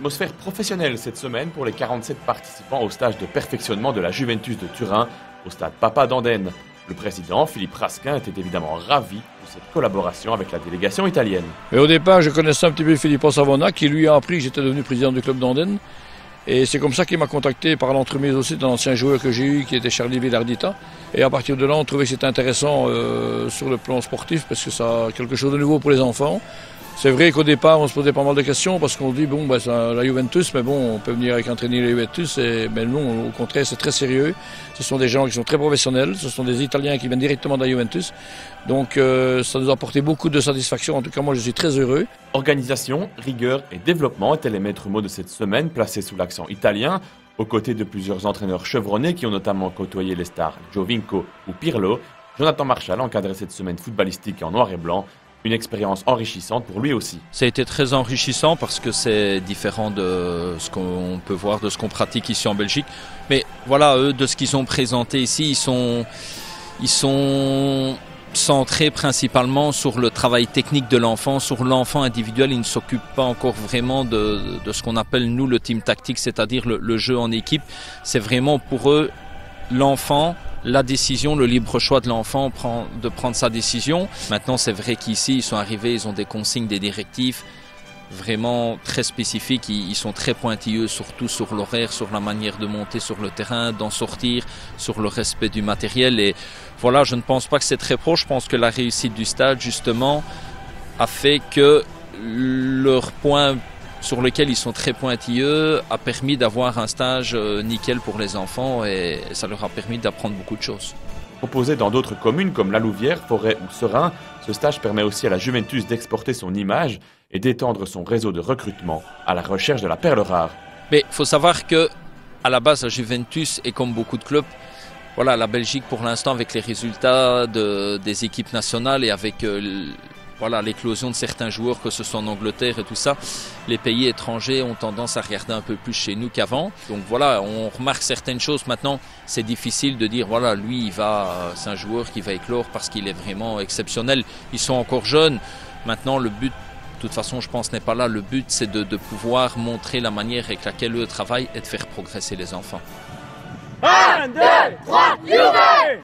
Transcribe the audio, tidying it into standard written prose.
Atmosphère professionnelle cette semaine pour les 47 participants au stage de perfectionnement de la Juventus de Turin au stade Papa d'Andenne. Le président, Philippe Raskin, était évidemment ravi de cette collaboration avec la délégation italienne. Et au départ, je connaissais un petit peu Filippo Savona qui lui a appris que j'étais devenu président du club d'Andenne. Et c'est comme ça qu'il m'a contacté par l'entremise aussi d'un ancien joueur que j'ai eu qui était Charlie Villardita. Et à partir de là, on trouvait que c'était intéressant sur le plan sportif parce que ça a quelque chose de nouveau pour les enfants. C'est vrai qu'au départ, on se posait pas mal de questions parce qu'on dit, bon, c'est la Juventus, mais bon, on peut venir avec entraîner la Juventus. Mais non, au contraire, c'est très sérieux. Ce sont des gens qui sont très professionnels. Ce sont des Italiens qui viennent directement de la Juventus. Donc, ça nous a apporté beaucoup de satisfaction. En tout cas, moi, je suis très heureux. Organisation, rigueur et développement étaient les maîtres mots de cette semaine, placés sous l'accent italien, aux côtés de plusieurs entraîneurs chevronnés qui ont notamment côtoyé les stars Giovinco ou Pirlo. Jonathan Marchal encadrait cette semaine footballistique en noir et blanc. Une expérience enrichissante pour lui aussi. Ça a été très enrichissant parce que c'est différent de ce qu'on peut voir, de ce qu'on pratique ici en Belgique. Mais voilà, eux, de ce qu'ils ont présenté ici, ils sont centrés principalement sur le travail technique de l'enfant, sur l'enfant individuel. Ils ne s'occupent pas encore vraiment de ce qu'on appelle, nous, le team tactique, c'est-à-dire le jeu en équipe. C'est vraiment pour eux l'enfant, la décision, le libre choix de l'enfant de prendre sa décision. Maintenant, c'est vrai qu'ici, ils sont arrivés, ils ont des consignes, des directives vraiment très spécifiques. Ils sont très pointilleux, surtout sur l'horaire, sur la manière de monter sur le terrain, d'en sortir, sur le respect du matériel. Et voilà, je ne pense pas que c'est très proche. Je pense que la réussite du stade, justement, a fait que leur point sur lequel ils sont très pointilleux, a permis d'avoir un stage nickel pour les enfants et ça leur a permis d'apprendre beaucoup de choses. Proposé dans d'autres communes comme La Louvière, Forêt ou Serein, ce stage permet aussi à la Juventus d'exporter son image et d'étendre son réseau de recrutement à la recherche de la perle rare. Mais il faut savoir que à la base, la Juventus est comme beaucoup de clubs. Voilà, la Belgique pour l'instant avec les résultats des équipes nationales et avec voilà, l'éclosion de certains joueurs, que ce soit en Angleterre et tout ça, les pays étrangers ont tendance à regarder un peu plus chez nous qu'avant. Donc voilà, on remarque certaines choses. Maintenant, c'est difficile de dire, voilà, lui, c'est un joueur qui va éclore parce qu'il est vraiment exceptionnel. Ils sont encore jeunes. Maintenant, le but, de toute façon, je pense, n'est pas là. Le but, c'est de pouvoir montrer la manière avec laquelle eux travaillent et de faire progresser les enfants. 1, 2, 3, Juve!